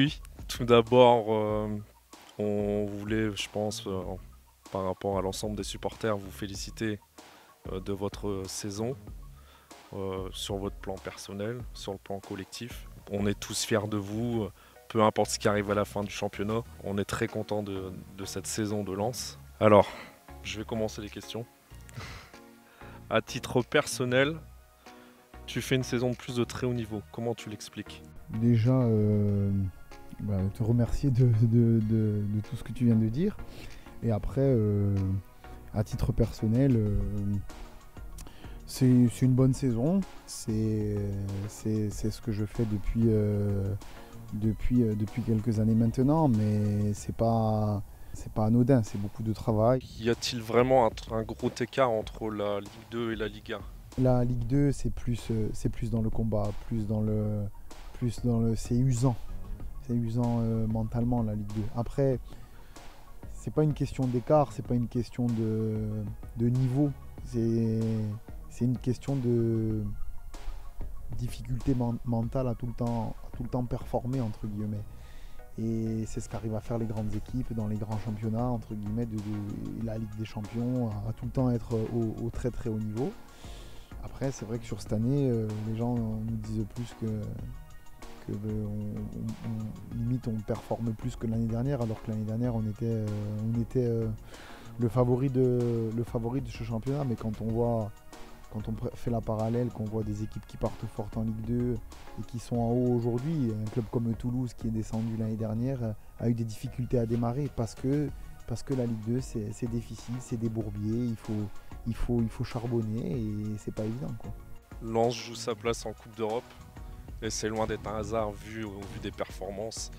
Jean-Louis. Tout d'abord, on voulait, je pense, par rapport à l'ensemble des supporters, vous féliciter de votre saison sur votre plan personnel, sur le plan collectif. On est tous fiers de vous, peu importe ce qui arrive à la fin du championnat. On est très content de cette saison de Lens. Alors, je vais commencer les questions. À titre personnel, tu fais une saison de plus de très haut niveau. Comment tu l'expliques? Déjà, te remercier de tout ce que tu viens de dire. Et après, à titre personnel, c'est une bonne saison. C'est ce que je fais depuis quelques années maintenant, mais c'est pas anodin, c'est beaucoup de travail. Y a-t-il vraiment un gros écart entre la Ligue 2 et la Ligue 1? La Ligue 2, c'est plus dans le combat, c'est usant. C'est usant mentalement, la Ligue 2. Après, c'est pas une question d'écart, c'est pas une question de niveau. C'est une question de difficulté mentale à tout le temps performer, entre guillemets. Et c'est ce qu'arrivent à faire les grandes équipes dans les grands championnats, entre guillemets, de la Ligue des Champions, à tout le temps être au très très haut niveau. Après, c'est vrai que sur cette année, les gens nous disent plus limite on performe plus que l'année dernière, alors que l'année dernière on était le favori de ce championnat. Mais quand on fait la parallèle, qu'on voit des équipes qui partent fortes en Ligue 2 et qui sont en haut aujourd'hui, un club comme Toulouse qui est descendu l'année dernière a eu des difficultés à démarrer parce que la Ligue 2 c'est difficile, c'est des bourbiers, il faut charbonner et c'est pas évident, quoi. Lens joue sa place en Coupe d'Europe et c'est loin d'être un hasard au vu des performances.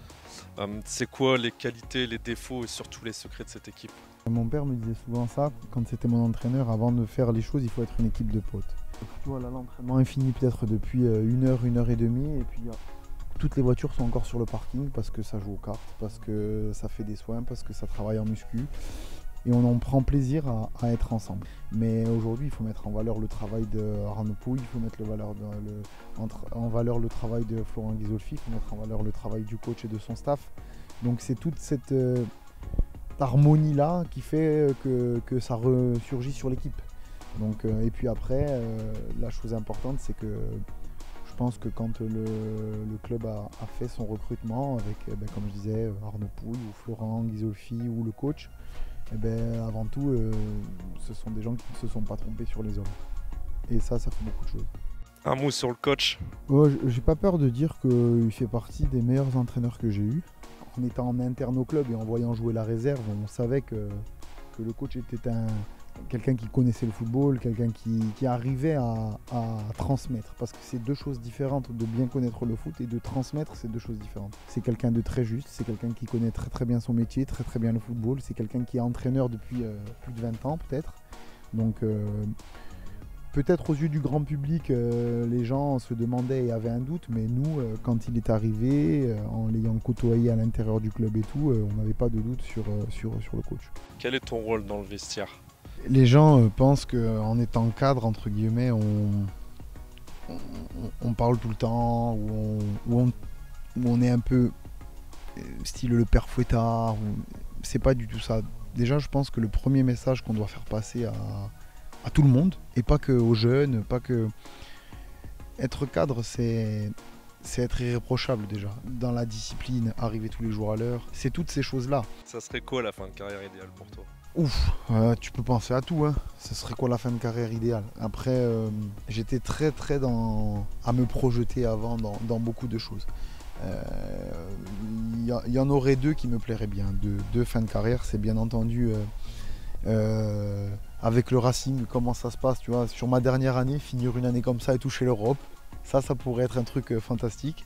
C'est quoi les qualités, les défauts et surtout les secrets de cette équipe? Mon père me disait souvent ça quand c'était mon entraîneur: avant de faire les choses, il faut être une équipe de potes. Tu vois, là, l'entraînement est fini peut-être depuis 1 heure et demie, et puis toutes les voitures sont encore sur le parking parce que ça joue aux cartes, parce que ça fait des soins, parce que ça travaille en muscu. Et on en prend plaisir à être ensemble. Mais aujourd'hui, il faut mettre en valeur le travail de Arnaud Pouille, il faut mettre en valeur le travail de Florent Ghisolfi, il faut mettre en valeur le travail du coach et de son staff. Donc c'est toute cette harmonie-là qui fait que ça ressurgit sur l'équipe. Donc, et puis après, la chose importante, c'est que je pense que quand le club a fait son recrutement avec, comme je disais, Arnaud Pouille ou Florent Ghisolfi ou le coach, avant tout, ce sont des gens qui ne se sont pas trompés sur les hommes. Et ça fait beaucoup de choses. Un mot sur le coach. J'ai pas peur de dire qu'il fait partie des meilleurs entraîneurs que j'ai eus. En étant en interne au club et en voyant jouer la réserve, on savait que le coach était quelqu'un qui connaissait le football, quelqu'un qui arrivait à transmettre. Parce que c'est deux choses différentes, de bien connaître le foot et de transmettre, c'est deux choses différentes. C'est quelqu'un de très juste, c'est quelqu'un qui connaît très très bien son métier, très très bien le football. C'est quelqu'un qui est entraîneur depuis plus de 20 ans peut-être. Donc peut-être aux yeux du grand public, les gens se demandaient et avaient un doute, mais nous, quand il est arrivé, en l'ayant côtoyé à l'intérieur du club et tout, on n'avait pas de doute sur le coach. Quel est ton rôle dans le vestiaire? Les gens pensent qu'en étant cadre, entre guillemets, on parle tout le temps, ou on est un peu style le père Fouettard. C'est pas du tout ça. Déjà, je pense que le premier message qu'on doit faire passer à tout le monde, et pas que aux jeunes, pas que... Être cadre, c'est être irréprochable déjà. Dans la discipline, arriver tous les jours à l'heure, c'est toutes ces choses-là. Ça serait quoi la fin de carrière idéale pour toi? Ouf, tu peux penser à tout, hein. Ce serait quoi la fin de carrière idéale? Après, j'étais très très à me projeter avant dans beaucoup de choses. Il y en aurait deux qui me plairaient bien. Deux fins de carrière, c'est bien entendu avec le Racing, comment ça se passe, tu vois, sur ma dernière année, finir une année comme ça et toucher l'Europe, ça pourrait être un truc fantastique.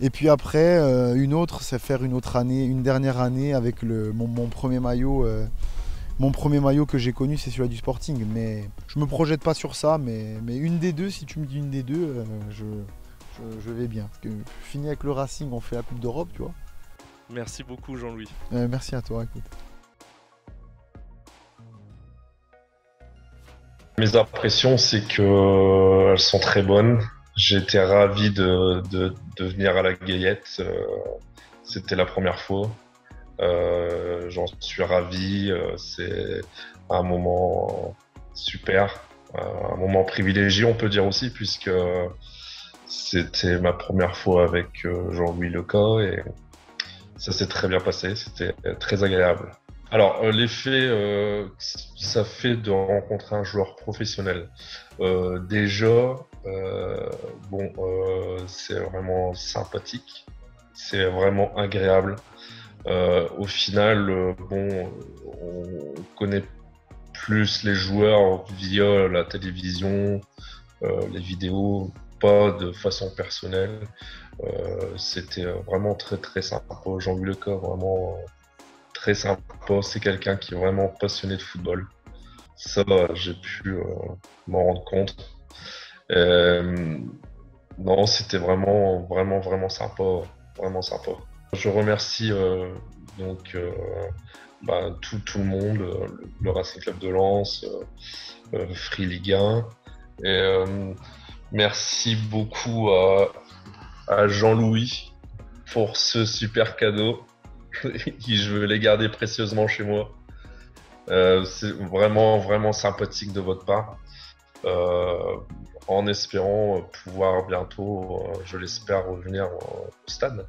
Et puis après, une autre, c'est faire une dernière année avec mon premier maillot. Mon premier maillot que j'ai connu, c'est celui du Sporting. Mais je me projette pas sur ça, mais une des deux, si tu me dis une des deux, je vais bien. Parce que je finis avec le Racing, on fait la Coupe d'Europe, tu vois. Merci beaucoup Jean-Louis. Merci à toi, écoute. Mes impressions, c'est que elles sont très bonnes. J'étais ravi de venir à la Gaillette. C'était la première fois. J'en suis ravi. C'est un moment super, un moment privilégié, on peut dire aussi, puisque c'était ma première fois avec Jean-Louis Leca et ça s'est très bien passé. C'était très agréable. Alors, l'effet ça fait de rencontrer un joueur professionnel. Déjà, c'est vraiment sympathique, c'est vraiment agréable. Au final, on connaît plus les joueurs via la télévision, les vidéos, pas de façon personnelle. C'était vraiment très très sympa. Jean-Louis Leca, vraiment très sympa. C'est quelqu'un qui est vraiment passionné de football. Ça, j'ai pu m'en rendre compte. Euh, non, c'était vraiment, vraiment, vraiment sympa. Vraiment sympa. Je remercie donc tout le monde, le Racing Club de Lens, Free Ligue 1. Et merci beaucoup à Jean-Louis pour ce super cadeau. Je vais les garder précieusement chez moi. C'est vraiment, vraiment sympathique de votre part. En espérant pouvoir bientôt, je l'espère, revenir au stade.